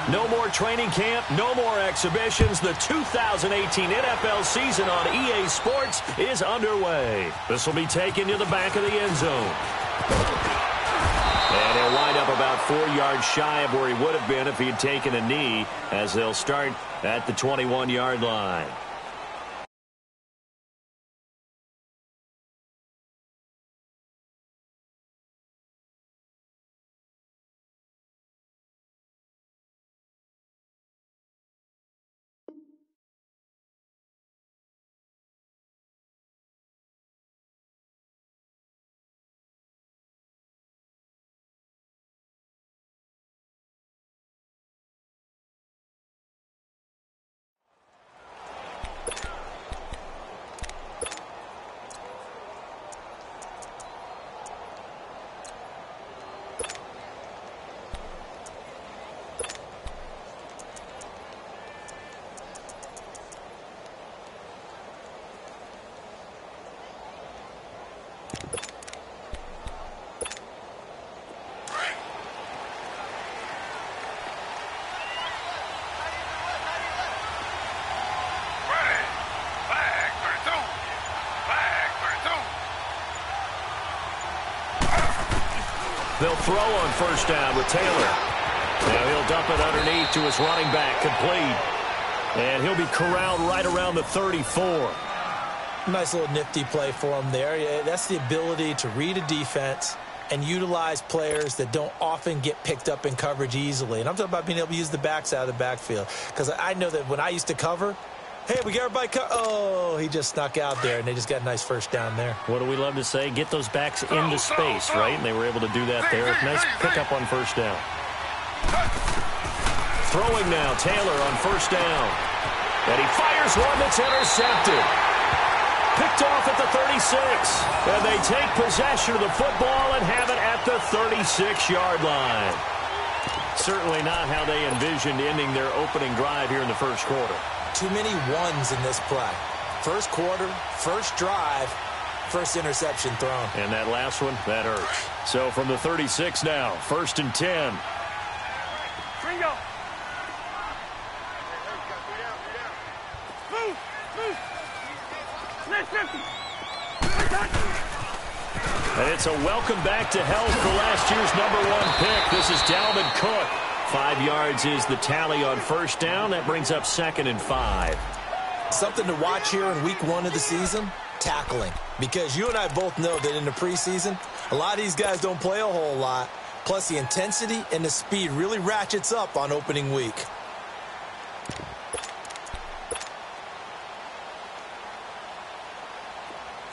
No more training camp, no more exhibitions. The 2018 NFL season on EA Sports is underway. This will be taken to the back of the end zone. And he'll wind up about 4 yards shy of where he would have been if he had taken a knee, as they'll start at the 21-yard line. They'll throw on first down with Taylor. Now he'll dump it underneath to his running back, complete. And he'll be corralled right around the 34. Nice little nifty play for him there. Yeah, that's the ability to read a defense and utilize players that don't often get picked up in coverage easily. And I'm talking about being able to use the backs out of the backfield. Because I know that when I used to cover, hey, we got everybody oh, he just snuck out there, and they just got a nice first down there. What do we love to say? Get those backs into space, right? And they were able to do that there. Nice pickup on first down. Throwing now, Taylor on first down. And he fires one that's intercepted. Picked off at the 36. And they take possession of the football and have it at the 36-yard line. Certainly not how they envisioned ending their opening drive here in the first quarter. Too many ones in this play. First quarter, first drive, first interception thrown. And that last one, that hurts. So from the 36 now, 1st and 10. Ringo. Move. Let's 50. And it's a welcome back to health for last year's #1 pick. This is Dalvin Cook. 5 yards is the tally on first down. That brings up 2nd and 5. Something to watch here in week 1 of the season, tackling. Because you and I both know that in the preseason, a lot of these guys don't play a whole lot. Plus, the intensity and the speed really ratchets up on opening week.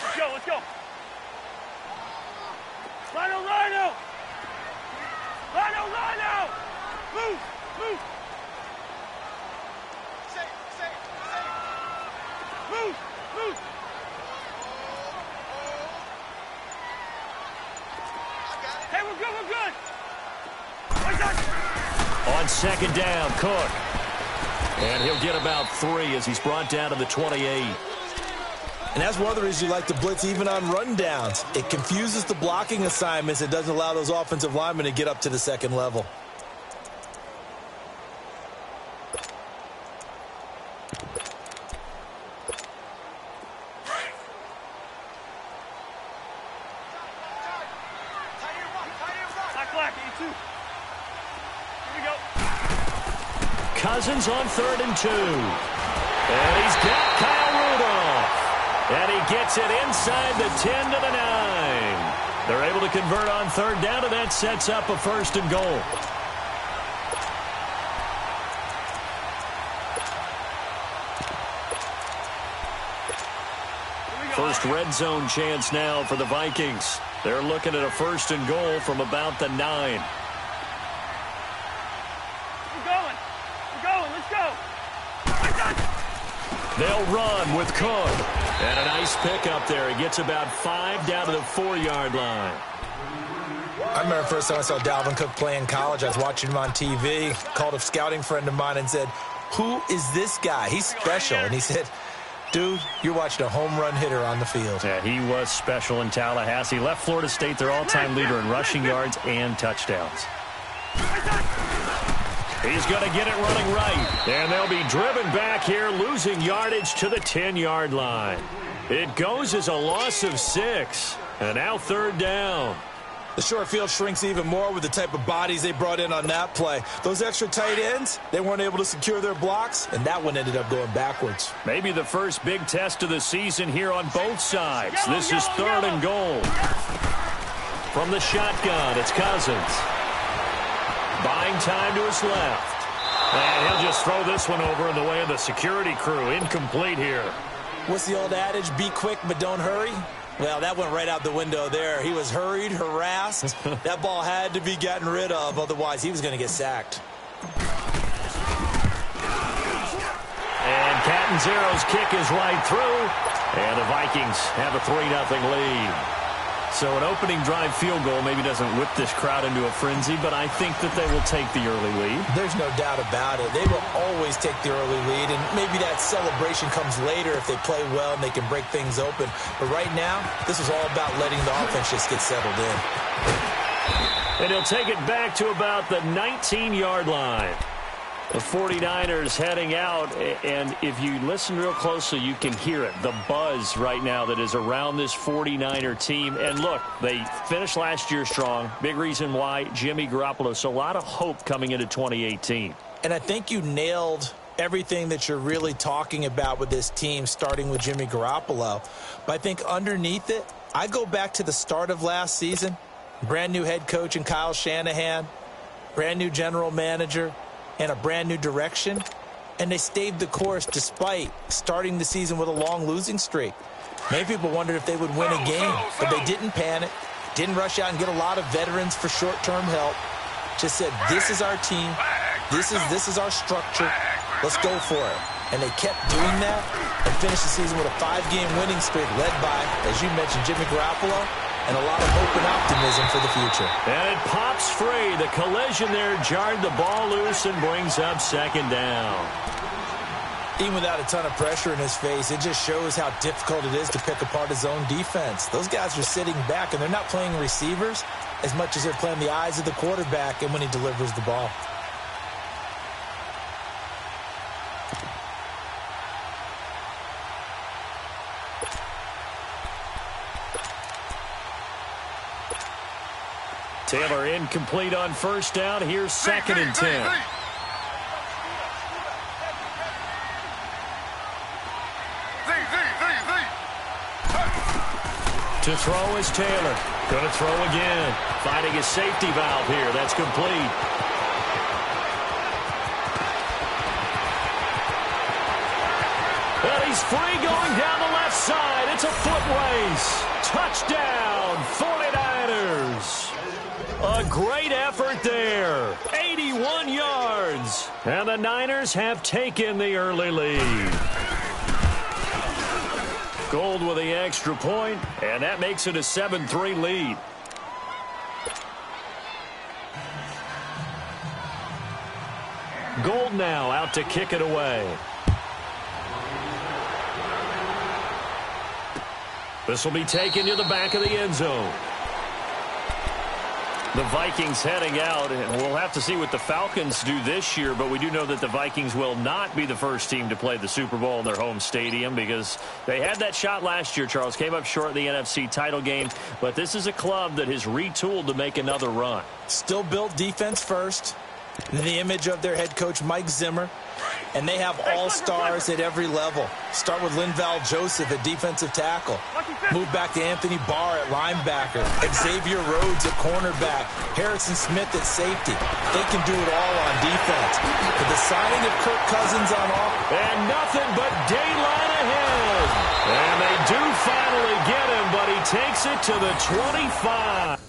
Let's go. Lino. Move. Move. Hey, we're good. On 2nd down, Cook. And he'll get about 3 as he's brought down to the 28. And that's one of the reasons you like to blitz even on rundowns. It confuses the blocking assignments. It doesn't allow those offensive linemen to get up to the second level. Cousins on 3rd and 2. And he's got Kyle Rudolph. And he gets it inside the 10 to the 9. They're able to convert on 3rd down, and that sets up a 1st and goal. First red zone chance now for the Vikings. They're looking at a 1st and goal from about the 9. They'll run with Cook. And a nice pick up there. He gets about 5 down to the 4-yard line. I remember the first time I saw Dalvin Cook play in college. I was watching him on TV. Called a scouting friend of mine and said, "Who is this guy? He's special." And he said, "Dude, you're watching a home run hitter on the field." Yeah, he was special in Tallahassee. Left Florida State their all-time leader in rushing yards and touchdowns. He's going to get it running right. And they'll be driven back here, losing yardage to the 10-yard line. It goes as a loss of 6. And now 3rd down. The short field shrinks even more with the type of bodies they brought in on that play. Those extra tight ends, they weren't able to secure their blocks, and that one ended up going backwards. Maybe the first big test of the season here on both sides. This is 3rd and goal. From the shotgun, it's Cousins. Buying time to his left. And he'll just throw this one over in the way of the security crew. Incomplete here. What's the old adage? Be quick, but don't hurry. Well, that went right out the window there. He was hurried, harassed. That ball had to be gotten rid of. Otherwise, he was going to get sacked. And Catanzaro's kick is right through. And the Vikings have a 3-0 lead. So an opening drive field goal maybe doesn't whip this crowd into a frenzy, but I think that they will take the early lead. There's no doubt about it. They will always take the early lead, and maybe that celebration comes later if they play well and they can break things open. But right now, this is all about letting the offense just get settled in. And he'll take it back to about the 19-yard line. The 49ers heading out, and if you listen real closely, you can hear it, the buzz right now that is around this 49er team. And look, they finished last year strong. Big reason why, Jimmy Garoppolo. So a lot of hope coming into 2018. And I think you nailed everything that you're really talking about with this team, starting with Jimmy Garoppolo. But I think underneath it, I go back to the start of last season, brand new head coach in Kyle Shanahan, brand new general manager, and a brand new direction, and they stayed the course despite starting the season with a long losing streak. Many people wondered if they would win a game, but they didn't panic, didn't rush out and get a lot of veterans for short-term help. Just said, this is our team, this is our structure, let's go for it. And they kept doing that and finished the season with a 5-game winning streak led by, as you mentioned, Jimmy Garoppolo, and a lot of hope and optimism for the future. And it pops free. The collision there jarred the ball loose and brings up 2nd down. Even without a ton of pressure in his face, it just shows how difficult it is to pick apart his own defense. Those guys are sitting back, and they're not playing receivers as much as they're playing the eyes of the quarterback and when he delivers the ball. Taylor incomplete on 1st down. Here's 2nd and 10. To throw is Taylor. Going to throw again. Finding his safety valve here. That's complete. And he's free going down the left side. It's a foot race. Touchdown, 49ers. A great effort there. 81 yards. And the Niners have taken the early lead. Gold with the extra point, and that makes it a 7-3 lead. Gold now out to kick it away. This will be taken to the back of the end zone. The Vikings heading out, and we'll have to see what the Falcons do this year, but we do know that the Vikings will not be the first team to play the Super Bowl in their home stadium because they had that shot last year, Charles. Came up short in the NFC title game, but this is a club that has retooled to make another run. Still built defense first, in the image of their head coach, Mike Zimmer, and they have all-stars at every level. Start with Linval Joseph at defensive tackle. Move back to Anthony Barr at linebacker. Xavier Rhodes at cornerback. Harrison Smith at safety. They can do it all on defense. But the signing of Kirk Cousins on offense. And nothing but daylight ahead. And they do finally get him, but he takes it to the 25.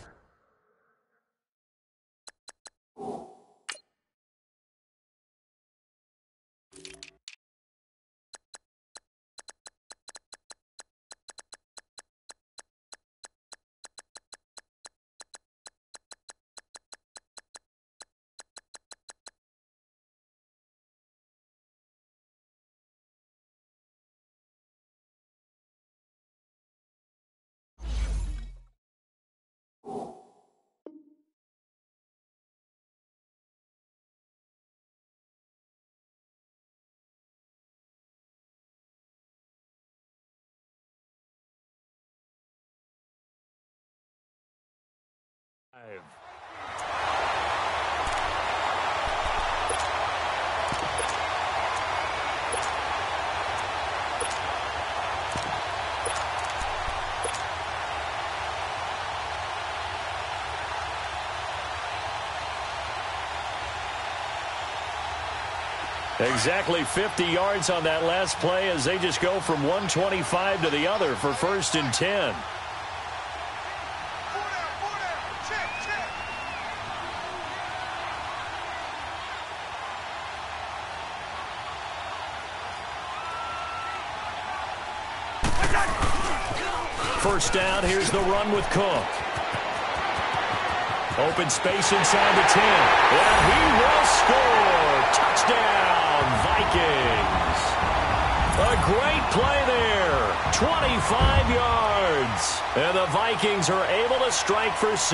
Exactly 50 yards on that last play as they just go from 125 to the other for 1st and 10. First down, here's the run with Cook. Open space inside the 10. And he will score. Touchdown, Vikings. A great play there. 25 yards. And the Vikings are able to strike for 6.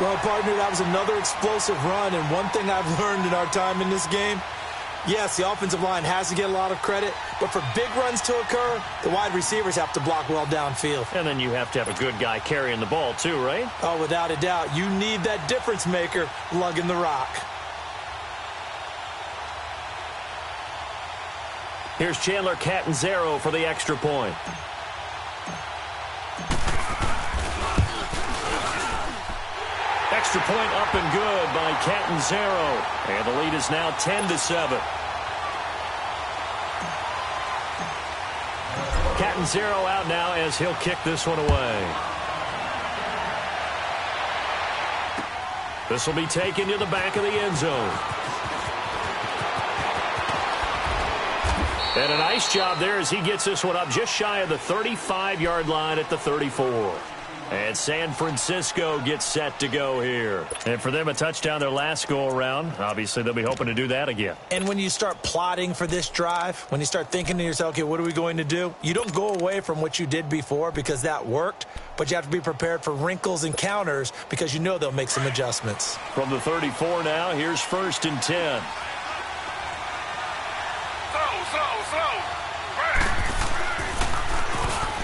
Well, partner, that was another explosive run. And one thing I've learned in our time in this game, yes, the offensive line has to get a lot of credit, but for big runs to occur, the wide receivers have to block well downfield. And then you have to have a good guy carrying the ball too, right? Oh, without a doubt. You need that difference maker lugging the rock. Here's Chandler Catanzaro for the extra point. Extra point up and good by Catanzaro. And the lead is now 10-7. Catanzaro out now as he'll kick this one away. This will be taken to the back of the end zone. And a nice job there as he gets this one up just shy of the 35-yard line at the 34. And San Francisco gets set to go here. And for them, a touchdown their last go-around. Obviously, they'll be hoping to do that again. And when you start plotting for this drive, when you start thinking to yourself, okay, what are we going to do? You don't go away from what you did before because that worked, but you have to be prepared for wrinkles and counters because you know they'll make some adjustments. From the 34 now, here's 1st and 10.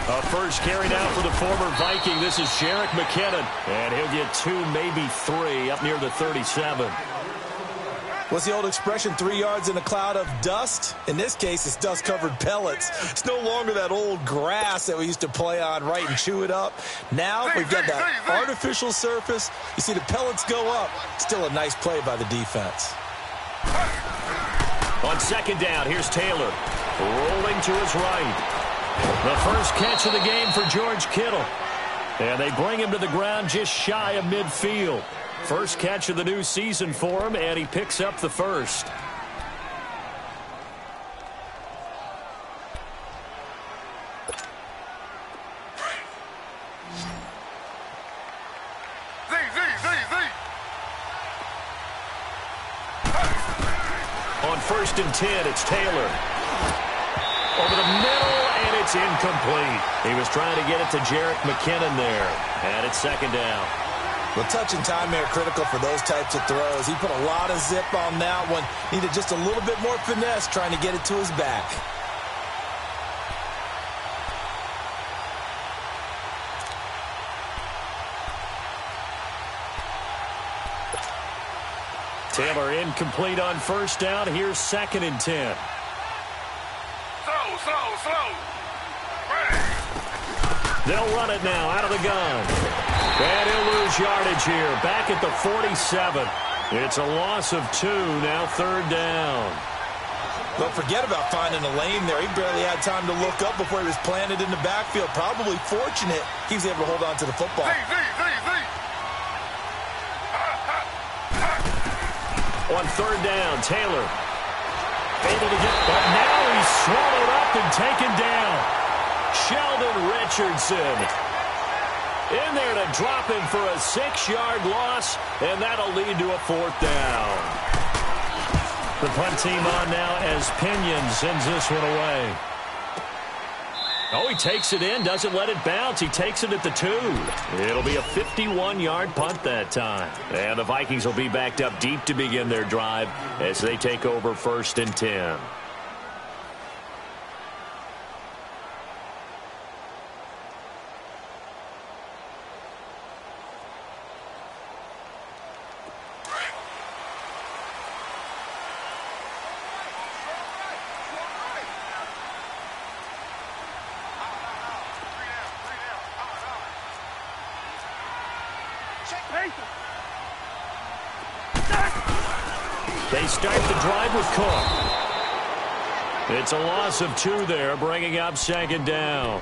A first carry now for the former Viking. This is Jerick McKinnon. And he'll get 2, maybe 3 up near the 37. What's the old expression, 3 yards in a cloud of dust? In this case, it's dust-covered pellets. It's no longer that old grass that we used to play on, right, and chew it up. Now we've got that artificial surface. You see the pellets go up. Still a nice play by the defense. On 2nd down, here's Taylor. Rolling to his right. The first catch of the game for George Kittle. And they bring him to the ground just shy of midfield. First catch of the new season for him, and he picks up the first. On 1st and 10, it's Taylor. Over the middle, and it's incomplete. He was trying to get it to Jerick McKinnon there. And it's 2nd down. Well, touch and timing are critical for those types of throws. He put a lot of zip on that one. Needed just a little bit more finesse trying to get it to his back. Taylor incomplete on 1st down. Here's 2nd and 10. They'll run it now out of the gun. And he'll lose yardage here. Back at the 47. It's a loss of 2. Now 3rd down. Don't forget about finding a lane there. He barely had time to look up before he was planted in the backfield. Probably fortunate he was able to hold on to the football. On 3rd down, Taylor able to get, but now he's swallowed up and taken down. Sheldon Richardson in there to drop him for a 6-yard loss, and that'll lead to a 4th down. The punt team on now as Pinion sends this one away. Oh, he takes it in, doesn't let it bounce. He takes it at the 2. It'll be a 51-yard punt that time. And the Vikings will be backed up deep to begin their drive as they take over 1st and 10. They start the drive with Cook. It's a loss of 2 there, bringing up second down.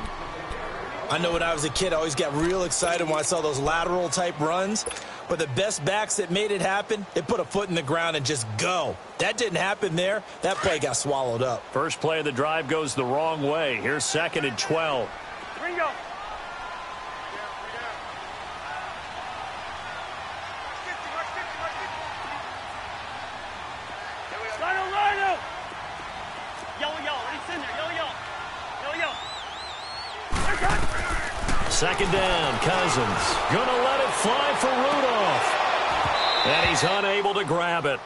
I know when I was a kid, I always got real excited when I saw those lateral-type runs. But the best backs that made it happen, they put a foot in the ground and just go. That didn't happen there. That play got swallowed up. First play of the drive goes the wrong way. Here's 2nd and 12. Ringo. Rhino. Yellow. It's in there. Yellow. 2nd down, Cousins. Gonna let it fly for Rudolph. And he's unable to grab it.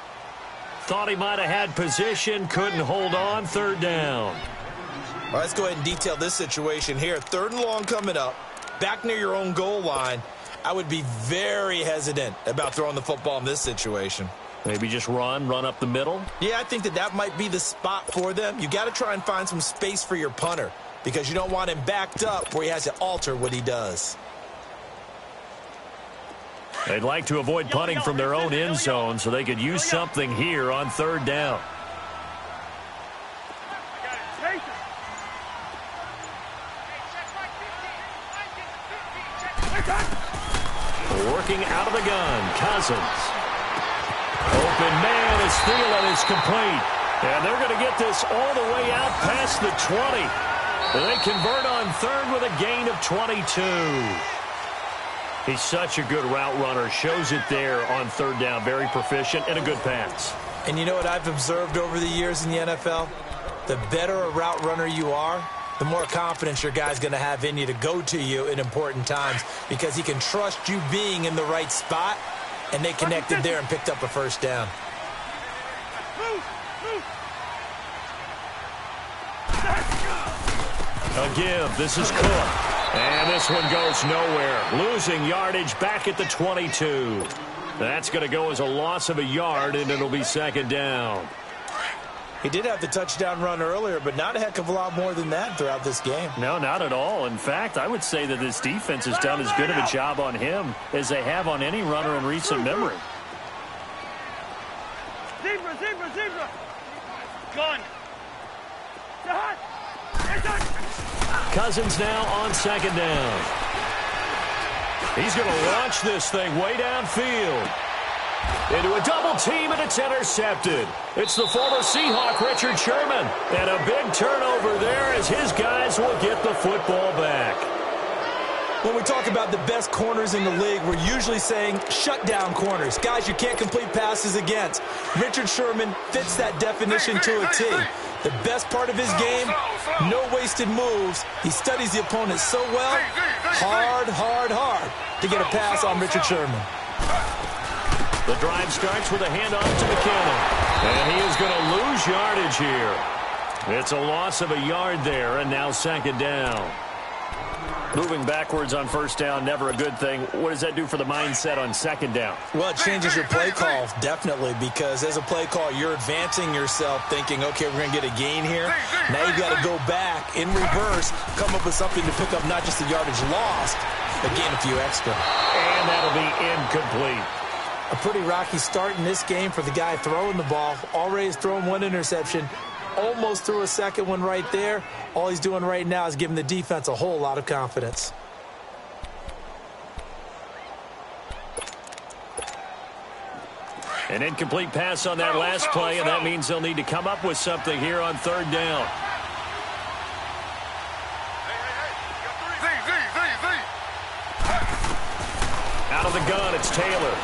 Thought he might have had position, couldn't hold on. 3rd down. All right, let's go ahead and detail this situation here. 3rd and long coming up, back near your own goal line. I would be very hesitant about throwing the football in this situation. Maybe just run up the middle? Yeah, I think that might be the spot for them. You got to try and find some space for your punter because you don't want him backed up where he has to alter what he does. They'd like to avoid punting from their own end zone so they could use something here on 3rd down. Working out of the gun, Cousins. Open man is Thielen is complete. And they're going to get this all the way out past the 20. They convert on 3rd with a gain of 22. He's such a good route runner. Shows it there on 3rd down. Very proficient and a good pass. And you know what I've observed over the years in the NFL? The better a route runner you are, the more confidence your guy's going to have in you to go to you in important times because he can trust you being in the right spot, and they connected there and picked up a 1st down. A give. This is Cook. And this one goes nowhere. Losing yardage back at the 22. That's going to go as a loss of a yard, and it'll be 2nd down. He did have the touchdown run earlier, but not a heck of a lot more than that throughout this game. No, not at all. In fact, I would say that this defense has done as good of a job on him as they have on any runner in recent memory. Zebra. Gun. Cousins now on 2nd down. He's going to launch this thing way downfield. Into a double team, and it's intercepted. It's the former Seahawk, Richard Sherman. And a big turnover there as his guys will get the football back. When we talk about the best corners in the league, we're usually saying shutdown corners. Guys you can't complete passes against. Richard Sherman fits that definition to a T. The best part of his game, no wasted moves. He studies the opponent so well, hard to get a pass on Richard Sherman. The drive starts with a handoff to McKinnon. And he is going to lose yardage here. It's a loss of a yard there, and now 2nd down. Moving backwards on 1st down, never a good thing. What does that do for the mindset on 2nd down? Well, it changes your play call, definitely, because as a play call, you're advancing yourself thinking, okay, we're going to get a gain here. Now you've got to go back in reverse, come up with something to pick up not just the yardage lost, but gain a few extra. And that'll be incomplete. A pretty rocky start in this game for the guy throwing the ball. Already has thrown 1 interception. Almost threw a 2nd one right there. All he's doing right now is giving the defense a whole lot of confidence. An incomplete pass on that last play, and that means they'll need to come up with something here on 3rd down. Out of the gun, it's Taylor.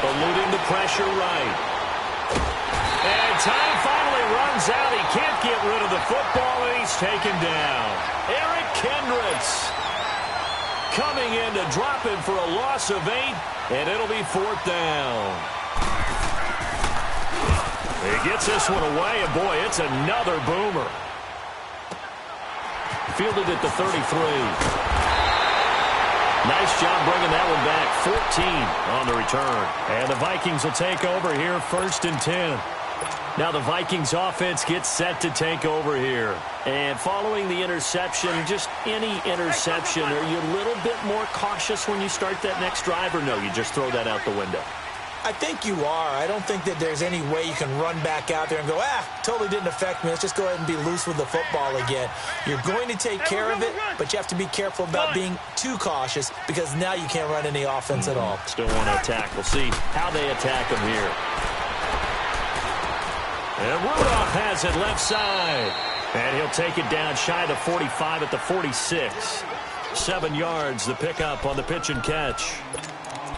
Eluding the pressure right. And time finally runs out. He can't get rid of the football, and he's taken down. Eric Kendricks coming in to drop him for a loss of 8, and it'll be 4th down. He gets this one away, and boy, it's another boomer. Fielded at the 33. Nice job bringing that one back. 14 on the return. And the Vikings will take over here 1st and 10. Now the Vikings offense gets set to take over here. And following the interception, just any interception, are you a little bit more cautious when you start that next drive, or no, you just throw that out the window? I think you are. I don't think that there's any way you can run back out there and go, totally didn't affect me. Let's just go ahead and be loose with the football again. You're going to take care of it, but you have to be careful about being too cautious because now you can't run any offense at all. Still want to attack. We'll see how they attack them here. And Rudolph has it left side. And he'll take it down shy of the 45 at the 46. 7 yards, the pickup on the pitch and catch.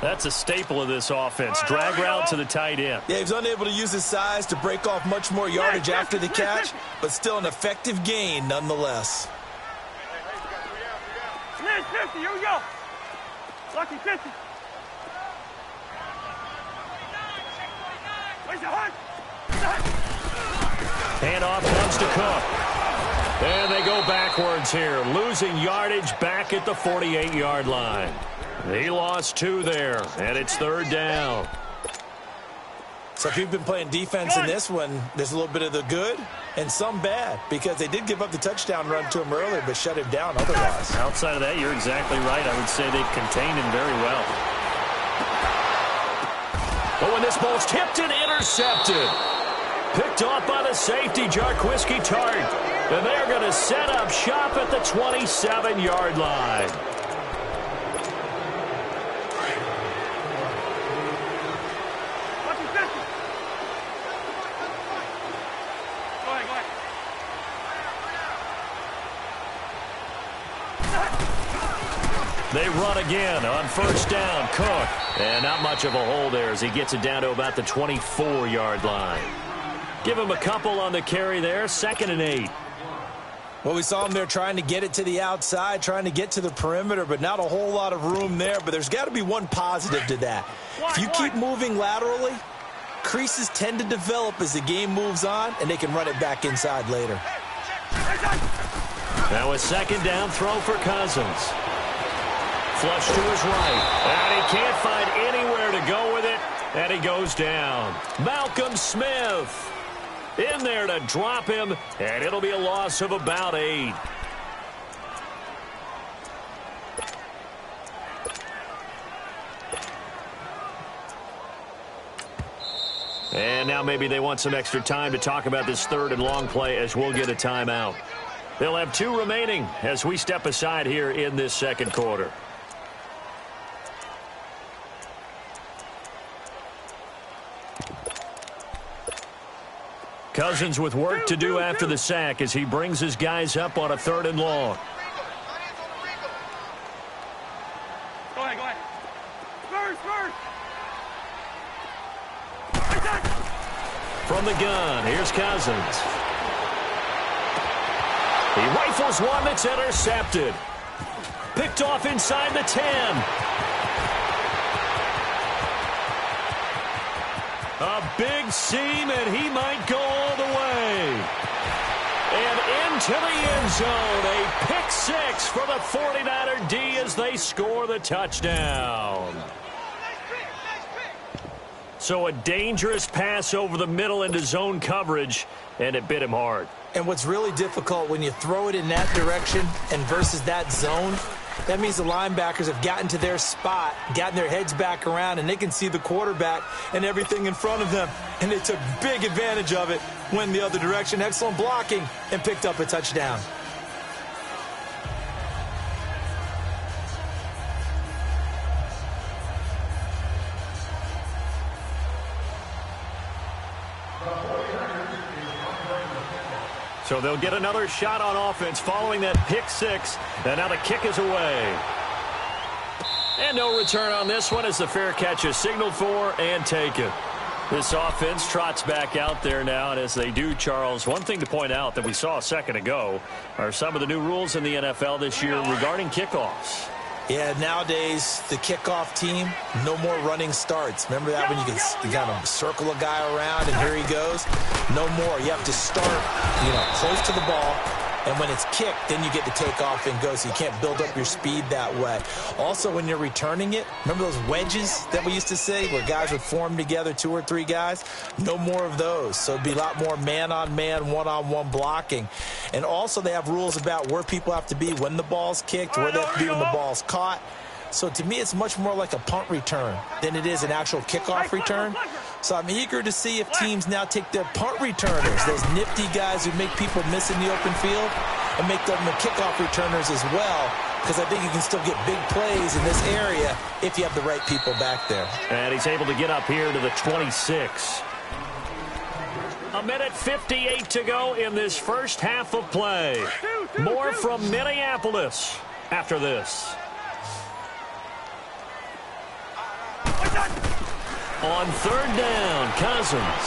That's a staple of this offense. Drag route to the tight end. Yeah, he was unable to use his size to break off much more yardage after the catch, but still an effective gain nonetheless. 50, here we go. Lucky 50. Where's the hunt? Handoff comes to Cook. And they go backwards here, losing yardage back at the 48-yard line. He lost 2 there, and it's 3rd down. So if you've been playing defense in this one, there's a little bit of the good and some bad, because they did give up the touchdown run to him earlier, but shut him down otherwise. Outside of that, you're exactly right. I would say they've contained him very well. But when this ball's tipped and intercepted, picked off by the safety, Jarquiski Tart. And they're going to set up shop at the 27-yard line. They run again on 1st down. Cook. And not much of a hole there as he gets it down to about the 24-yard line. Give him a couple on the carry there. 2nd and 8. Well, we saw him there trying to get it to the outside, trying to get to the perimeter, but not a whole lot of room there. But there's got to be one positive to that. If you keep moving laterally, creases tend to develop as the game moves on, and they can run it back inside later. Now a 2nd down throw for Cousins. Flush to his right. And he can't find anywhere to go with it. And he goes down. Malcolm Smith in there to drop him. And it'll be a loss of about 8. And now maybe they want some extra time to talk about this 3rd and long play as we'll get a timeout. They'll have 2 remaining as we step aside here in this 2nd quarter. Cousins with work to do after the sack as he brings his guys up on a 3rd and long. Go ahead. From the gun, here's Cousins. He rifles one that's intercepted. Picked off inside the 10. A big seam, and he might go all the way. And into the end zone, a pick 6 for the 49er D as they score the touchdown. So a dangerous pass over the middle into zone coverage, and it bit him hard. And what's really difficult when you throw it in that direction and versus that zone, that means the linebackers have gotten to their spot, gotten their heads back around, and they can see the quarterback and everything in front of them. And they took big advantage of it, went the other direction, excellent blocking, and picked up a touchdown. So they'll get another shot on offense following that pick 6. And now the kick is away. And no return on this one as the fair catch is signaled for and taken. This offense trots back out there now, and as they do, Charles, one thing to point out that we saw a second ago are some of the new rules in the NFL this year regarding kickoffs. Yeah, nowadays, the kickoff team, no more running starts. Remember that when you got to circle a guy around and here he goes? No more. You have to start, close to the ball, And when it's kicked, then you get to take off and go, so you can't build up your speed that way. Also, when you're returning it, remember those wedges that we used to say where guys would form together, 2 or 3 guys? No more of those. So it'd be a lot more man-on-man, one-on-one blocking. And also they have rules about where people have to be when the ball's kicked, where they have to be when the ball's caught. So to me, it's much more like a punt return than it is an actual kickoff return. So I'm eager to see if teams now take their punt returners, those nifty guys who make people miss in the open field, and make them the kickoff returners as well, because I think you can still get big plays in this area if you have the right people back there. And he's able to get up here to the 26. 1:58 to go in this first half of play. More from Minneapolis after this. On 3rd down, Cousins.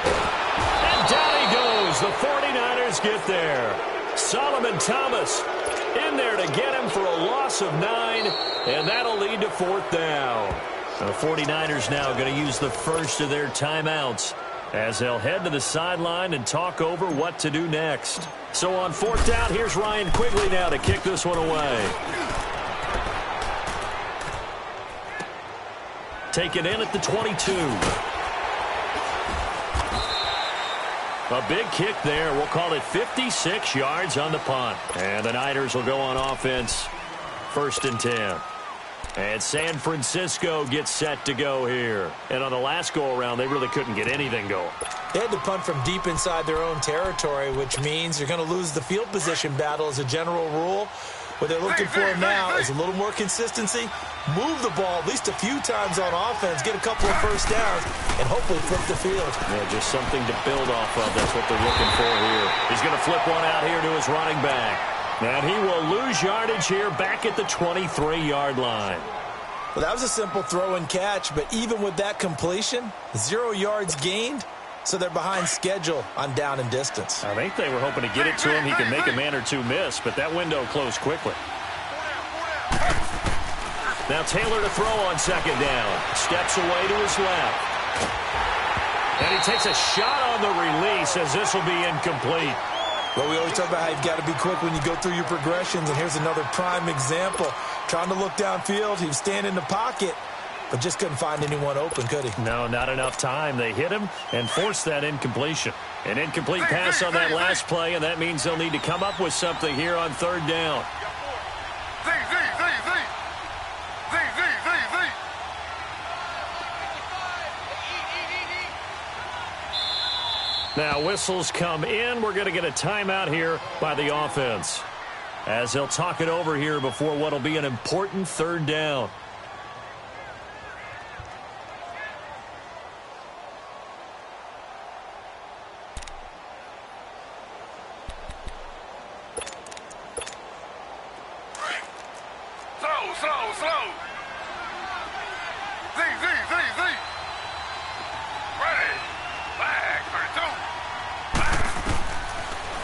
And down he goes. The 49ers get there. Solomon Thomas in there to get him for a loss of 9, and that'll lead to 4th down. The 49ers now going to use the first of their timeouts as they'll head to the sideline and talk over what to do next. So on 4th down, here's Ryan Quigley now to kick this one away. Taken in at the 22. A big kick there. We'll call it 56 yards on the punt. And the Niners will go on offense. 1st and 10. And San Francisco gets set to go here. And on the last go-around, they really couldn't get anything going. They had to punt from deep inside their own territory, which means you're going to lose the field position battle as a general rule. What they're looking for now is a little more consistency, move the ball at least a few times on offense, get a couple of first downs, and hopefully flip the field. Yeah, just something to build off of. That's what they're looking for here. He's going to flip one out here to his running back. And he will lose yardage here back at the 23-yard line. Well, that was a simple throw and catch, but even with that completion, 0 yards gained. So they're behind schedule on down and distance. I think they were hoping to get it to him. He could make a man or two miss, but that window closed quickly. Now Taylor to throw on 2nd down. Steps away to his left. And he takes a shot on the release as this will be incomplete. Well, we always talk about how you've got to be quick when you go through your progressions, and here's another prime example. Trying to look downfield, he was standing in the pocket, but just couldn't find anyone open, could he? No, not enough time. They hit him and forced that incompletion. An incomplete pass on that last play, and that means they'll need to come up with something here on 3rd down. Now whistles come in. We're going to get a timeout here by the offense as they'll talk it over here before what will be an important 3rd down.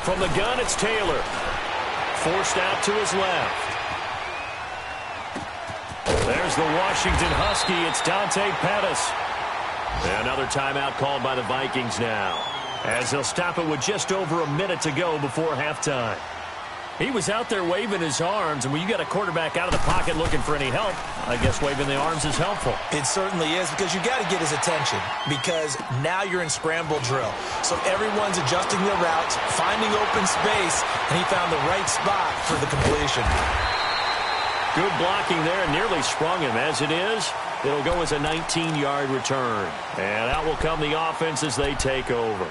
From the gun, it's Taylor. Forced out to his left. There's the Washington Husky. It's Dante Pettis. Another timeout called by the Vikings now, as they'll stop it with just over a minute to go before halftime. He was out there waving his arms, and when you got a quarterback out of the pocket looking for any help, I guess waving the arms is helpful. It certainly is, because you got to get his attention, because now you're in scramble drill. So everyone's adjusting their routes, finding open space, and he found the right spot for the completion. Good blocking there, and nearly sprung him. As it is, it'll go as a 19-yard return. And out will come the offense as they take over.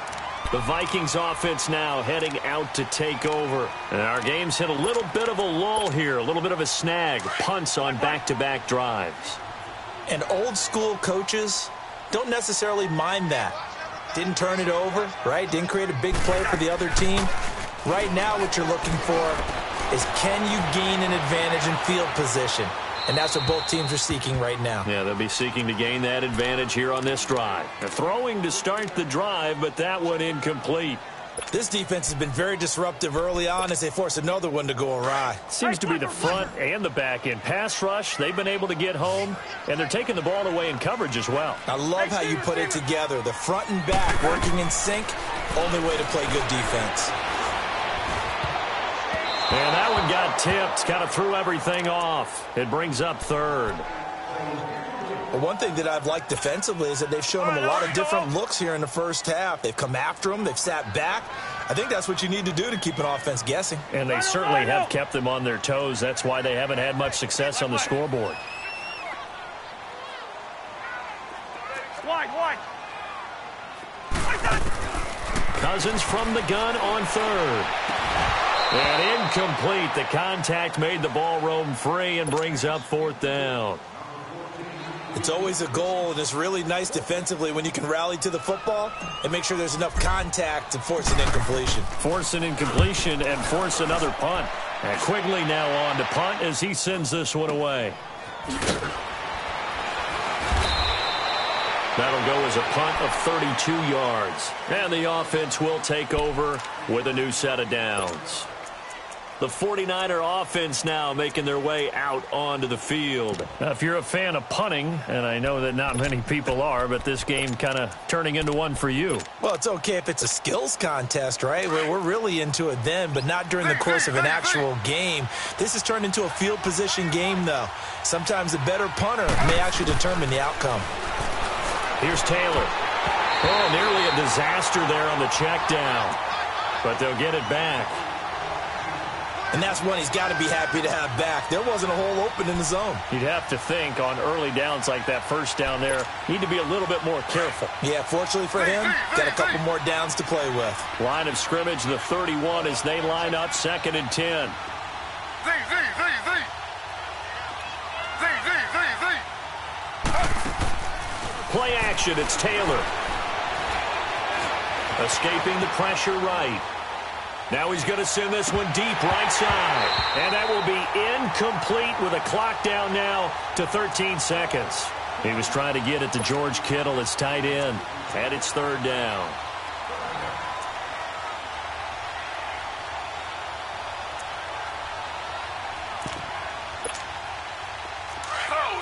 The Vikings offense now heading out to take over. And our game's hit a little bit of a lull here, a little bit of a snag. Punts on back-to-back drives. And old-school coaches don't necessarily mind that. Didn't turn it over, right? Didn't create a big play for the other team. Right now what you're looking for is, can you gain an advantage in field position? And that's what both teams are seeking right now. Yeah, they'll be seeking to gain that advantage here on this drive. They're throwing to start the drive, but that one incomplete. This defense has been very disruptive early on as they force another one to go awry. Seems to be the front and the back end. Pass rush, they've been able to get home, and they're taking the ball away in coverage as well. I love how you put it together. The front and back working in sync, only way to play good defense. And that one got tipped, kind of threw everything off. It brings up third. Well, one thing that I've liked defensively is that they've shown him a lot of different looks here in the first half. They've come after him. They've sat back. I think that's what you need to do to keep an offense guessing. And they certainly have kept them on their toes. That's why they haven't had much success on the scoreboard. Wide. Cousins from the gun on third. And incomplete. The contact made the ball roam free and brings up fourth down. It's always a goal, and it's really nice defensively when you can rally to the football and make sure there's enough contact to force an incompletion. Force an incompletion and force another punt. And Quigley now on to punt as he sends this one away. That'll go as a punt of 32 yards. And the offense will take over with a new set of downs. The 49er offense now making their way out onto the field. Now, if you're a fan of punting, and I know that not many people are, but this game kind of turning into one for you. Well, it's okay if it's a skills contest, right? We're really into it then, but not during the course of an actual game. This has turned into a field position game, though. Sometimes a better punter may actually determine the outcome. Here's Taylor. Oh, nearly a disaster there on the check down. But they'll get it back. And that's one he's got to be happy to have back. There wasn't a hole open in the zone. You'd have to think on early downs like that first down there, need to be a little bit more careful. Yeah, fortunately for him, got a couple more downs to play with. Line of scrimmage, the 31 as they line up 2nd and 10. Play action, it's Taylor. Escaping the pressure right. Now he's going to send this one deep right side. And that will be incomplete with a clock down now to 13 seconds. He was trying to get it to George Kittle, his tight end. And it's 3rd down. Slow.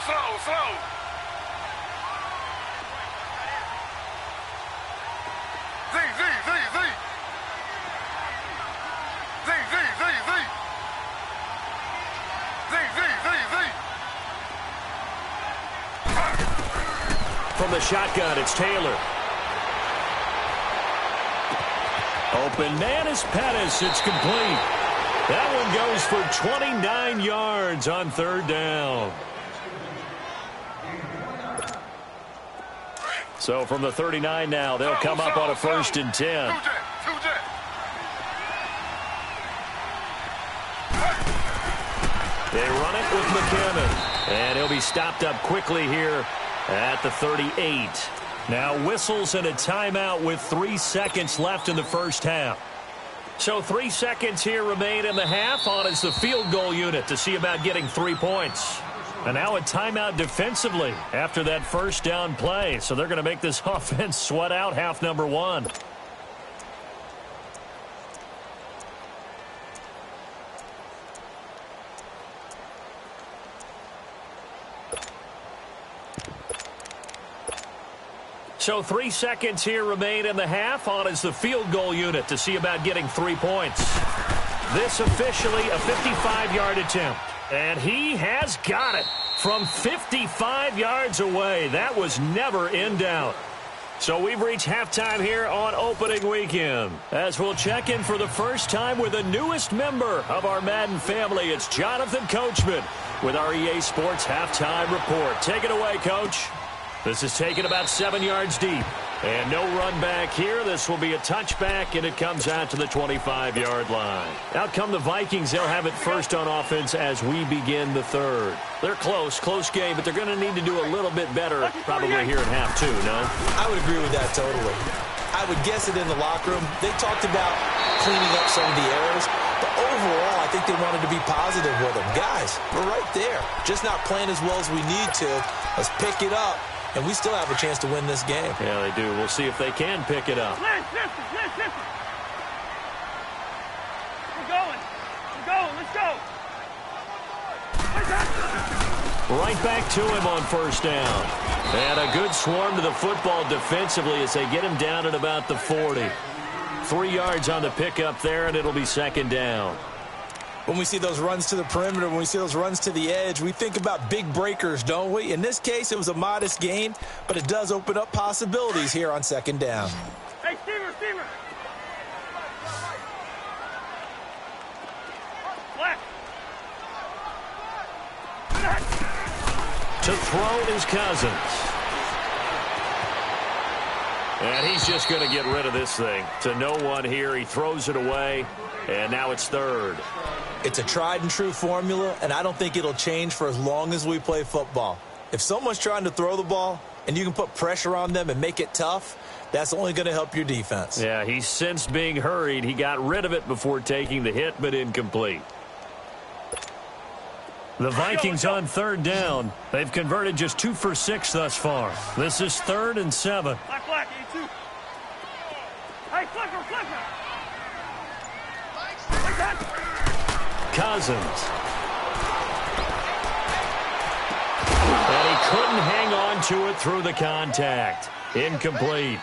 From the shotgun, it's Taylor. Open man is Pettis. It's complete. That one goes for 29 yards on 3rd down. So from the 39 now, they'll come up on a 1st and 10. They run it with McKinnon. And he'll be stopped up quickly here at the 38. Now whistles and a timeout with 3 seconds left in the first half. So 3 seconds here remain in the half. On is the field goal unit to see about getting 3 points. And now a timeout defensively after that first down play. So they're going to make this offense sweat out half number 1. So 3 seconds here remain in the half. On is the field goal unit to see about getting 3 points. This officially a 55-yard attempt. And he has got it from 55 yards away. That was never in doubt. So we've reached halftime here on opening weekend. As we'll check in for the first time with the newest member of our Madden family, it's Jonathan Coachman with our EA Sports Halftime Report. Take it away, Coach. This is taken about 7 yards deep. And no run back here. This will be a touchback, and it comes out to the 25-yard line. Out come the Vikings. They'll have it first on offense as we begin the 3rd. They're close game, but they're going to need to do a little bit better probably here in half 2, no? I would agree with that totally. I would guess it in the locker room. They talked about cleaning up some of the errors, but overall, I think they wanted to be positive with them. Guys, we're right there. Just not playing as well as we need to. Let's pick it up. And we still have a chance to win this game. Yeah, they do. We'll see if they can pick it up. Listen. We're going. Let's go. Right back to him on first down. And a good swarm to the football defensively as they get him down at about the 40. 3 yards on the pickup there, and it'll be 2nd down. When we see those runs to the perimeter, when we see those runs to the edge, we think about big breakers, don't we? In this case, it was a modest gain, but it does open up possibilities here on second down. Hey, Steamer! Black! To throw is Cousins. And he's just going to get rid of this thing. To no one here. He throws it away, and now it's third. It's a tried-and-true formula, and I don't think it'll change for as long as we play football. If someone's trying to throw the ball and you can put pressure on them and make it tough, that's only going to help your defense. Yeah, he sensed being hurried. He got rid of it before taking the hit, but incomplete. The Vikings on third down. They've converted just 2 for 6 thus far. This is 3rd and 7. Black, 82. Hey, flipper! Like that. Cousins. And he couldn't hang on to it through the contact. Incomplete.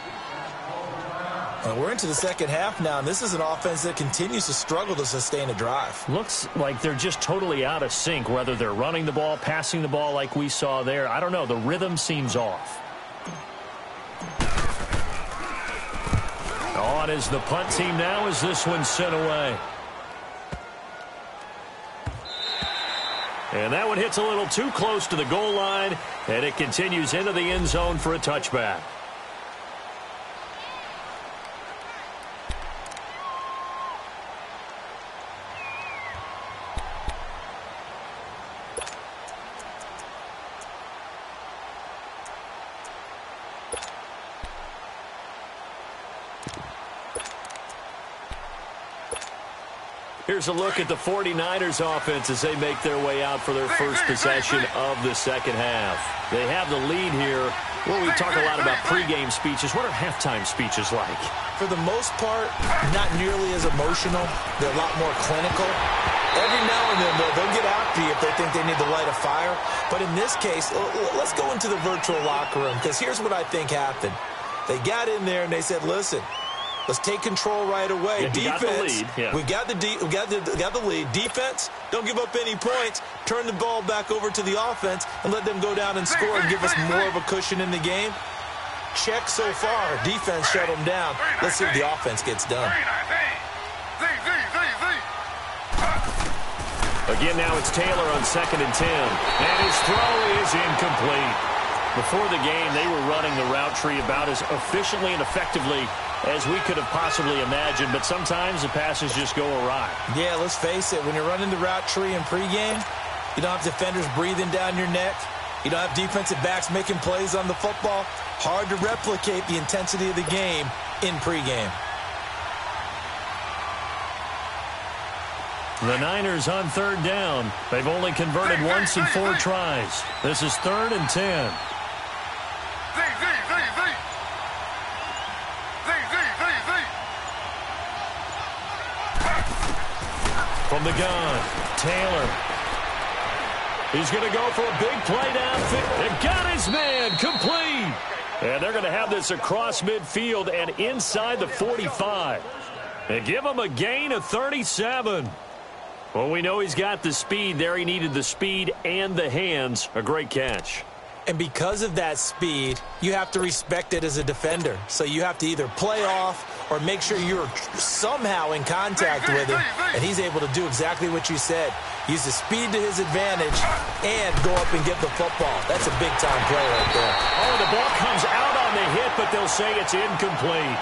We're into the second half now, and this is an offense that continues to struggle to sustain a drive. Looks like they're just totally out of sync, whether they're running the ball, passing the ball like we saw there. I don't know. The rhythm seems off. On is the punt team now as this one's sent away. And that one hits a little too close to the goal line, and it continues into the end zone for a touchback. Here's a look at the 49ers offense as they make their way out for their first possession of the second half. They have the lead here. Well, we talk a lot about pregame speeches. What are halftime speeches like? For the most part, not nearly as emotional. They're a lot more clinical. Every now and then, they'll get after you if they think they need to light a fire. But in this case, let's go into the virtual locker room, because here's what I think happened. They got in there and they said, listen, let's take control right away. Yeah, Defense, we got the lead. Defense, don't give up any points. Turn the ball back over to the offense and let them go down and score and give us more of a cushion in the game. Check so far. Defense shut them down. Let's see if the offense gets done. Again, now it's Taylor on 2nd and 10. And his throw is incomplete. Before the game, they were running the route tree about as efficiently and effectively as we could have possibly imagined, but sometimes the passes just go awry. Yeah, let's face it. When you're running the route tree in pregame, you don't have defenders breathing down your neck. You don't have defensive backs making plays on the football. Hard to replicate the intensity of the game in pregame. The Niners on 3rd down. They've only converted once in 4 tries. This is 3rd and 10. From the gun, Taylor. He's going to go for a big play downfield. They got his man complete. And they're going to have this across midfield and inside the 45. They give him a gain of 37. Well, we know he's got the speed there. He needed the speed and the hands. A great catch. And because of that speed, you have to respect it as a defender. So you have to either play off or make sure you're somehow in contact with him. And he's able to do exactly what you said. Use the speed to his advantage and go up and get the football. That's a big-time play right there. Oh, the ball comes out on the hit, but they'll say it's incomplete.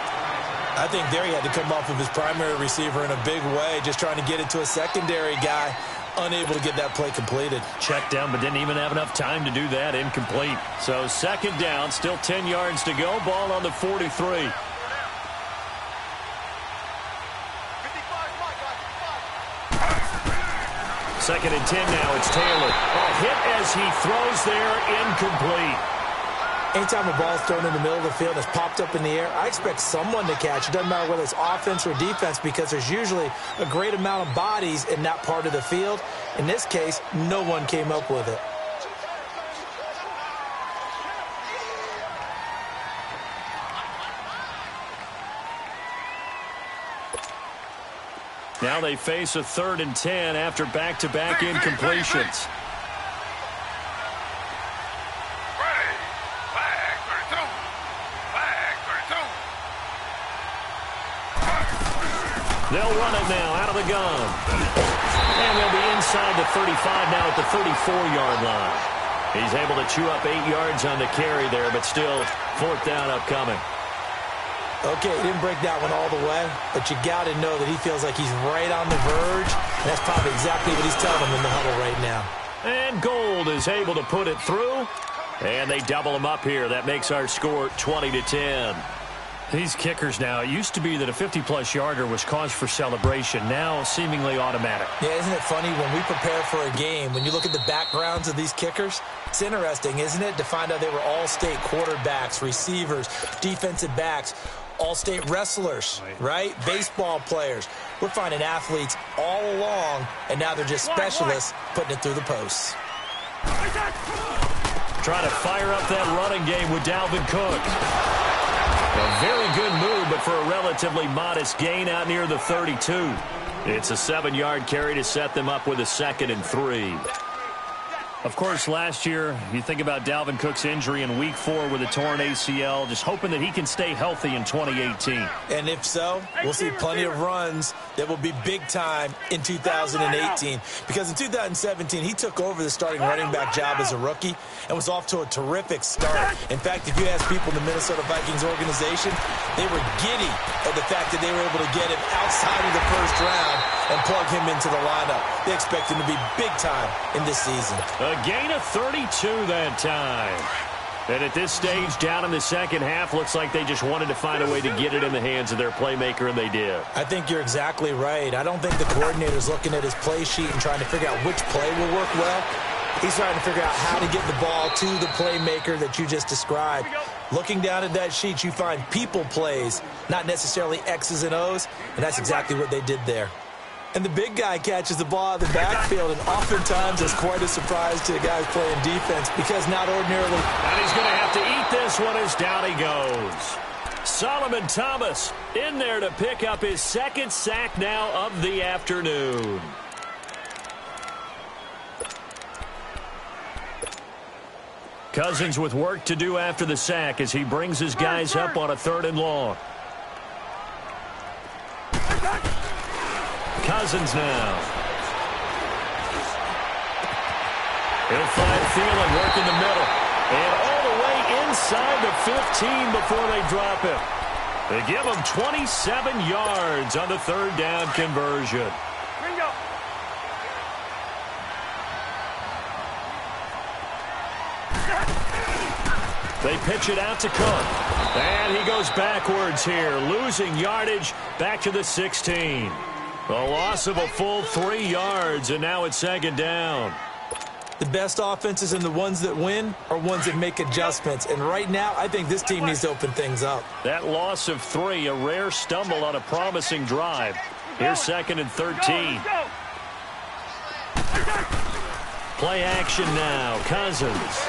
I think there he had to come off of his primary receiver in a big way, just trying to get it to a secondary guy. Unable to get that play completed. Checked down, but didn't even have enough time to do that. Incomplete. So 2nd down, still 10 yards to go. Ball on the 43. Second and 10 now. It's Taylor. A hit as he throws there. Incomplete. Anytime a ball's thrown in the middle of the field and it's popped up in the air, I expect someone to catch. It doesn't matter whether it's offense or defense, because there's usually a great amount of bodies in that part of the field. In this case, no one came up with it. Now they face a 3rd and 10 after back-to-back incompletions. They'll run it now out of the gun. And they'll be inside the 35 now at the 34-yard line. He's able to chew up 8 yards on the carry there, but still 4th down upcoming. Okay, he didn't break that one all the way, but you got to know that he feels like he's right on the verge, and that's probably exactly what he's telling him in the huddle right now. And Gold is able to put it through, and they double him up here. That makes our score 20-10. These kickers now, it used to be that a 50-plus yarder was cause for celebration, now seemingly automatic. Yeah, isn't it funny when we prepare for a game, when you look at the backgrounds of these kickers, it's interesting, isn't it, to find out they were all-state quarterbacks, receivers, defensive backs, all-state wrestlers, right? Baseball players. We're finding athletes all along, and now they're just specialists putting it through the posts. Trying to fire up that running game with Dalvin Cook. A very good move, but for a relatively modest gain out near the 32. It's a 7-yard carry to set them up with a 2nd and 3. Of course, last year, you think about Dalvin Cook's injury in Week 4 with a torn ACL, just hoping that he can stay healthy in 2018. And if so, we'll see plenty of runs that will be big time in 2018. Because in 2017, he took over the starting running back job as a rookie and was off to a terrific start. In fact, if you ask people in the Minnesota Vikings organization, they were giddy at the fact that they were able to get him outside of the 1st round and plug him into the lineup. They expect him to be big time in this season. A gain of 32 that time. And at this stage, down in the second half, looks like they just wanted to find a way to get it in the hands of their playmaker, and they did. I think you're exactly right. I don't think the coordinator's looking at his play sheet and trying to figure out which play will work well. He's trying to figure out how to get the ball to the playmaker that you just described. Looking down at that sheet, you find people plays, not necessarily X's and O's, and that's exactly what they did there. And the big guy catches the ball out of the backfield, and oftentimes it's quite a surprise to the guys playing defense because not ordinarily. And he's going to have to eat this one as down he goes. Solomon Thomas in there to pick up his 2nd sack now of the afternoon. Cousins with work to do after the sack as he brings his guys up on a 3rd and long. Cousins now. He'll find Thielen working the middle. And all the way inside the 15 before they drop him. They give him 27 yards on the 3rd down conversion. Bingo. They pitch it out to Cook. And he goes backwards here, losing yardage back to the 16. A loss of a full 3 yards, and now it's 2nd down. The best offenses and the ones that win are ones that make adjustments. And right now, I think this team needs to open things up. That loss of 3, a rare stumble on a promising drive. Here's 2nd and 13. Play action now. Cousins.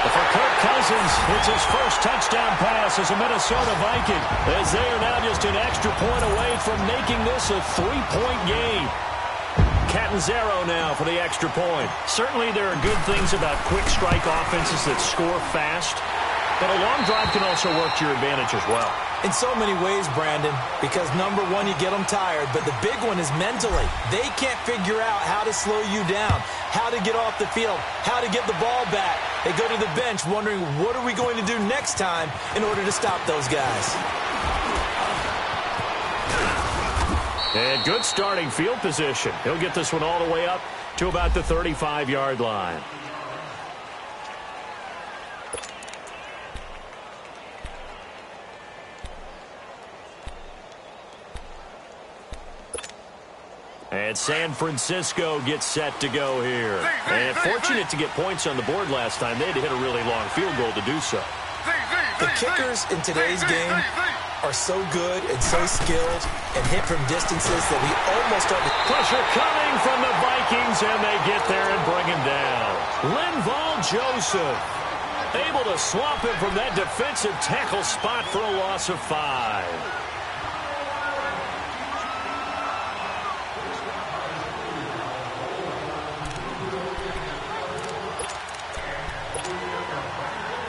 For Kirk Cousins, it's his first touchdown pass as a Minnesota Viking, as they are now just an extra point away from making this a 3-point game. Catanzaro now for the extra point. Certainly there are good things about quick strike offenses that score fast, but a long drive can also work to your advantage as well. In so many ways, Brandon, because number one, you get them tired, but the big one is mentally. They can't figure out how to slow you down, how to get off the field, how to get the ball back. They go to the bench wondering, what are we going to do next time in order to stop those guys? And good starting field position. He'll get this one all the way up to about the 35-yard line. And San Francisco gets set to go here. And fortunate to get points on the board last time. They had to hit a really long field goal to do so. The kickers in today's game are so good and so skilled and hit from distances that we almost start to... Pressure coming from the Vikings, and they get there and bring him down. Linval Joseph able to swamp him from that defensive tackle spot for a loss of 5.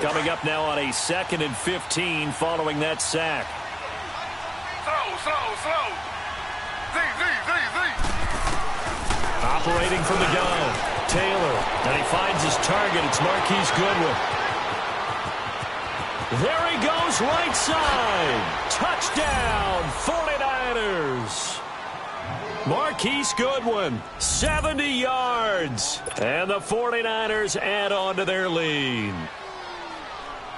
Coming up now on a 2nd and 15 following that sack. Slow. Z. Operating from the gun, Taylor, and he finds his target. It's Marquise Goodwin. There he goes, right side. Touchdown, 49ers. Marquise Goodwin, 70 yards. And the 49ers add on to their lead.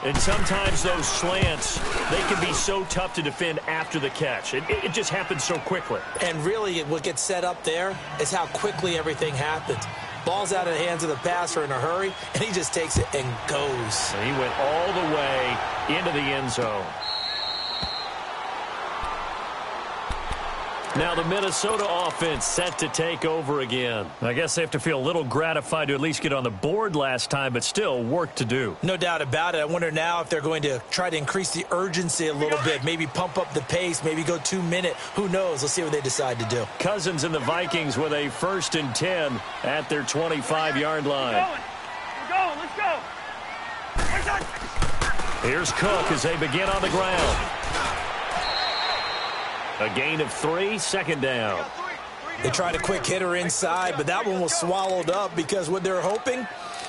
And sometimes those slants, they can be so tough to defend after the catch. It just happens so quickly. And really, what gets set up there is how quickly everything happens. Ball's out of the hands of the passer in a hurry, and he just takes it and goes. And he went all the way into the end zone. Now the Minnesota offense set to take over again. I guess they have to feel a little gratified to at least get on the board last time, but still work to do. No doubt about it. I wonder now if they're going to try to increase the urgency a little bit, maybe pump up the pace, maybe go 2 minute. Who knows? Let's see what they decide to do. Cousins and the Vikings with a 1st and 10 at their 25-yard line. We're going. Let's go. Here's Cook as they begin on the ground. A gain of 3, 2nd down. They tried a quick hitter inside, but that one was swallowed up because what they're hoping,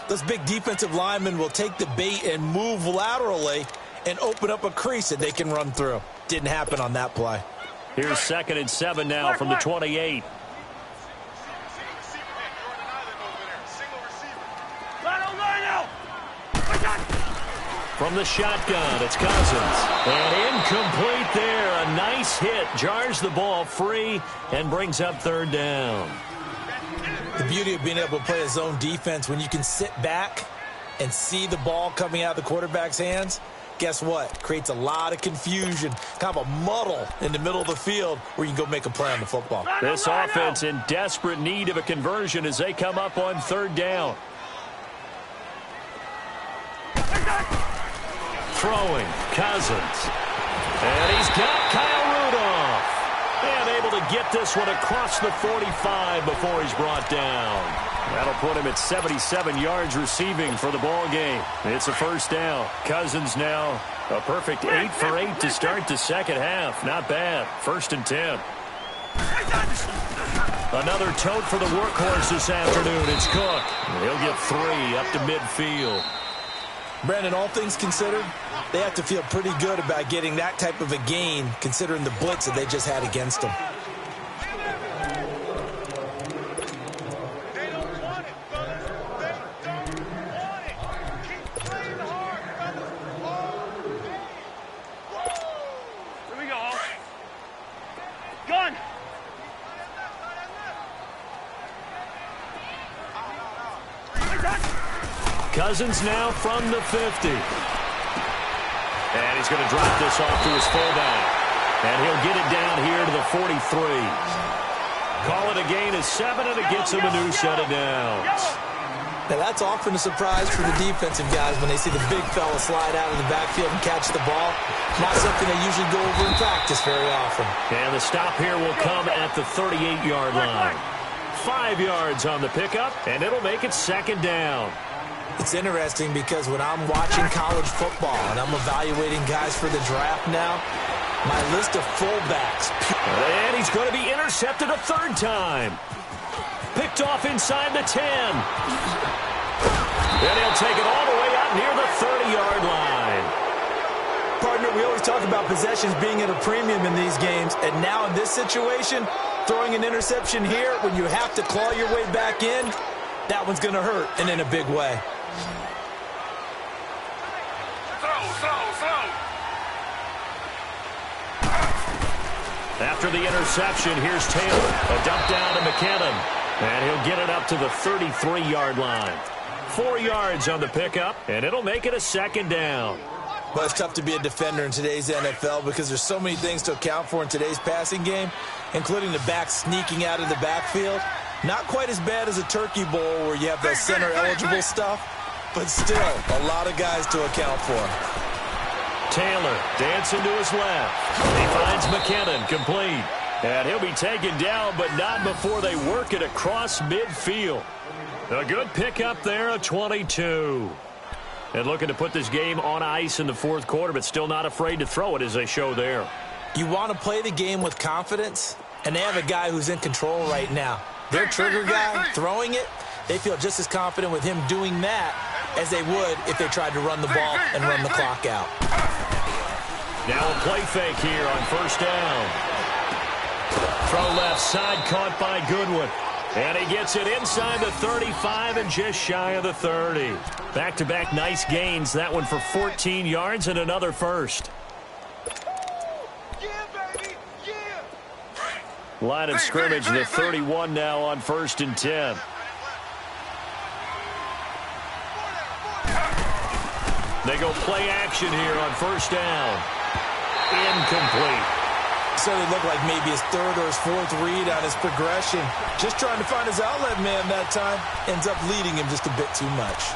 those big defensive linemen will take the bait and move laterally and open up a crease that they can run through. Didn't happen on that play. Here's 2nd and 7 now from the 28. From the shotgun, it's Cousins. And incomplete there. A nice hit. Jars the ball free and brings up 3rd down. The beauty of being able to play a zone defense, when you can sit back and see the ball coming out of the quarterback's hands, guess what? Creates a lot of confusion, kind of a muddle in the middle of the field where you can go make a play on the football. This offense in desperate need of a conversion as they come up on 3rd down. Throwing, Cousins. And he's got Kyle Rudolph. And able to get this one across the 45 before he's brought down. That'll put him at 77 yards receiving for the ball game. It's a 1st down. Cousins now a perfect 8 for 8 to start the 2nd half. Not bad. 1st and 10. Another tote for the workhorse this afternoon. It's Cook. He'll get 3 up to midfield. Brandon, all things considered, they have to feel pretty good about getting that type of a gain considering the blitz that they just had against them. Here we go. Gun. Cousins now from the 50. And he's going to drop this off to his fullback. And he'll get it down here to the 43. Call it a gain of 7, and it gets him a new set of downs. Now, that's often a surprise for the defensive guys when they see the big fella slide out of the backfield and catch the ball. Not something they usually go over in practice very often. And the stop here will come at the 38-yard line. 5 yards on the pickup, and it'll make it 2nd down. It's interesting because when I'm watching college football and I'm evaluating guys for the draft now, my list of fullbacks. And he's going to be intercepted a 3rd time. Picked off inside the 10. And he'll take it all the way out near the 30-yard line. Partner, we always talk about possessions being at a premium in these games, and now in this situation, throwing an interception here when you have to claw your way back in, that one's going to hurt, and in a big way. After the interception, here's Taylor. A dump down to McKinnon. And he'll get it up to the 33-yard line. 4 yards on the pickup, and it'll make it a 2nd down. But it's tough to be a defender in today's NFL because there's so many things to account for in today's passing game, including the back sneaking out of the backfield. Not quite as bad as a turkey bowl where you have the center-eligible stuff, but still a lot of guys to account for. Taylor dancing to his left. He finds McKinnon complete. And he'll be taken down, but not before they work it across midfield. A good pickup there, a 22. And looking to put this game on ice in the fourth quarter, but still not afraid to throw it as they show there. You want to play the game with confidence, and they have a guy who's in control right now. Their trigger guy throwing it, they feel just as confident with him doing that as they would if they tried to run the ball and run the clock out. Now a play fake here on first down. Throw left side caught by Goodwin. And he gets it inside the 35 and just shy of the 30. Back-to-back nice gains. That one for 14 yards and another first. Line of scrimmage, the 31 now on 1st and 10. They go play action here on first down. Incomplete. So it looked like maybe his third or his fourth read on his progression. Just trying to find his outlet man that time. Ends up leading him just a bit too much.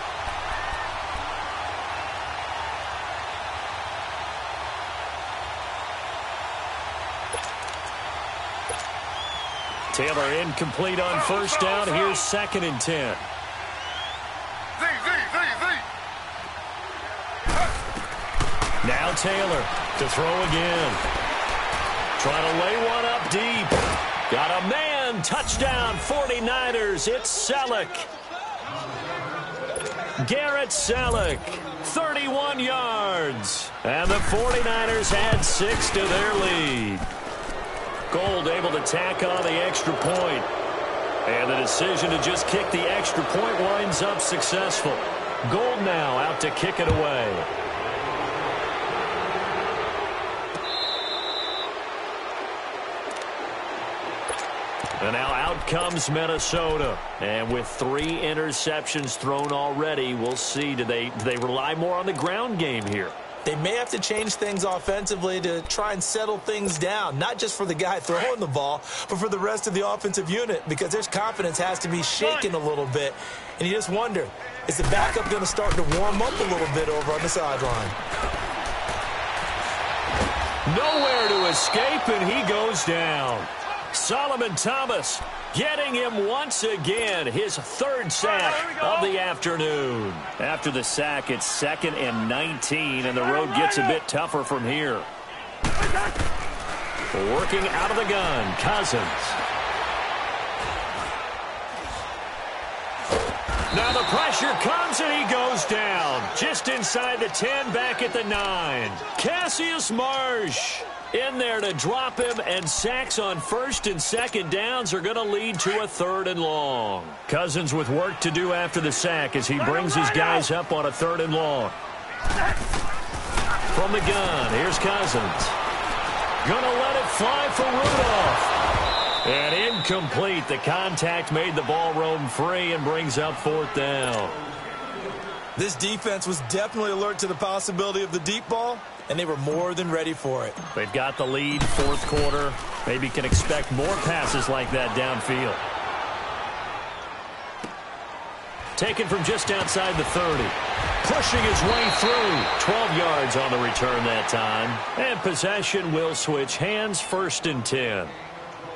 Taylor incomplete on first down. Here's 2nd and 10. Now Taylor to throw again. Trying to lay one up deep. Got a man. Touchdown 49ers. It's Selleck. Garrett Selleck. 31 yards. And the 49ers add 6 to their lead. Gold able to tack on the extra point. And the decision to just kick the extra point winds up successful. Gold now out to kick it away. And now out comes Minnesota. And with 3 interceptions thrown already, we'll see. Do they rely more on the ground game here? They may have to change things offensively to try and settle things down, not just for the guy throwing the ball, but for the rest of the offensive unit, because their confidence has to be shaken a little bit. And you just wonder, is the backup going to start to warm up a little bit over on the sideline? Nowhere to escape, and he goes down. Solomon Thomas getting him once again, his 3rd sack of the afternoon. After the sack, it's 2nd and 19, and the road gets a bit tougher from here. Working out of the gun, Cousins. Now the pressure comes, and he goes down. Just inside the 10, back at the 9. Cassius Marsh in there to drop him, and sacks on 1st and 2nd downs are going to lead to a 3rd and long. Cousins with work to do after the sack as he brings his guys up on a 3rd and long. From the gun, here's Cousins. Gonna let it fly for Rudolph. And incomplete. The contact made the ball roam free and brings up 4th down. This defense was definitely alert to the possibility of the deep ball, and they were more than ready for it. They've got the lead, 4th quarter. Maybe can expect more passes like that downfield. Taken from just outside the 30. Pushing his way through. 12 yards on the return that time. And possession will switch hands, 1st and 10.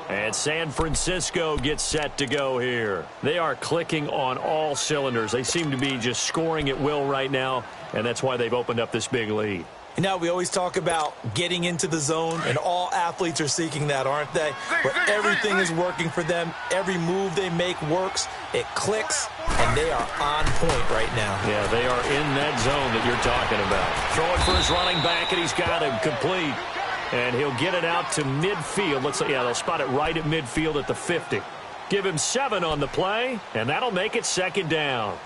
And San Francisco gets set to go here. They are clicking on all cylinders. They seem to be just scoring at will right now, and that's why they've opened up this big lead. You know, we always talk about getting into the zone, and all athletes are seeking that, aren't they? Where everything is working for them. Every move they make works. It clicks, and they are on point right now. Yeah, they are in that zone that you're talking about. Throwing for his running back, and he's got him complete. And he'll get it out to midfield. They'll spot it right at midfield at the 50. Give him 7 on the play, and that'll make it 2nd down.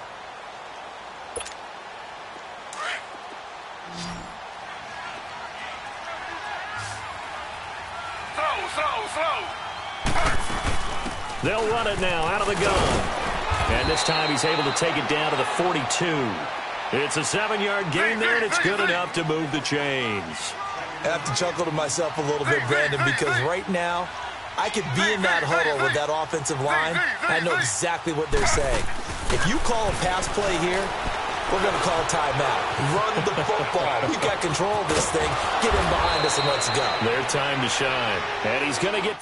They'll run it now out of the gun. And this time he's able to take it down to the 42. It's a 7-yard gain there, and it's good enough to move the chains. I have to chuckle to myself a little bit, Brandon, because right now I could be in that huddle with that offensive line. I know exactly what they're saying. If you call a pass play here, we're going to call a timeout. Run the football. We've got control of this thing. Get in behind us and let's go. Their time to shine. And he's going to get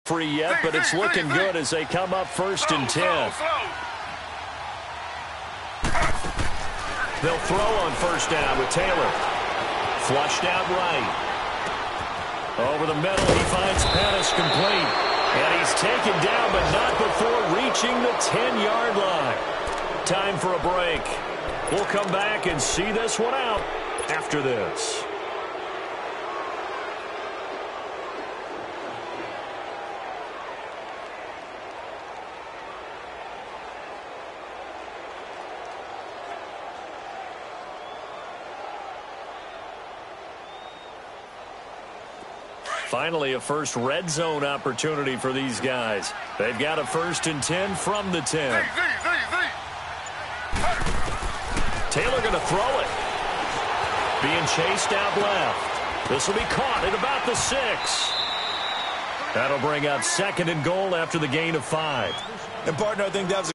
free yet, but it's looking good as they come up 1st and 10. They'll throw on 1st down with Taylor. Flushed out right. Over the middle, he finds Pettis complete. And he's taken down, but not before reaching the 10-yard line. Time for a break. We'll come back and see this one out after this. Finally, a first red zone opportunity for these guys. They've got a 1st and 10 from the 10. Taylor going to throw it. Being chased out left. This will be caught at about the 6. That'll bring up 2nd and goal after the gain of 5. And, partner, I think that was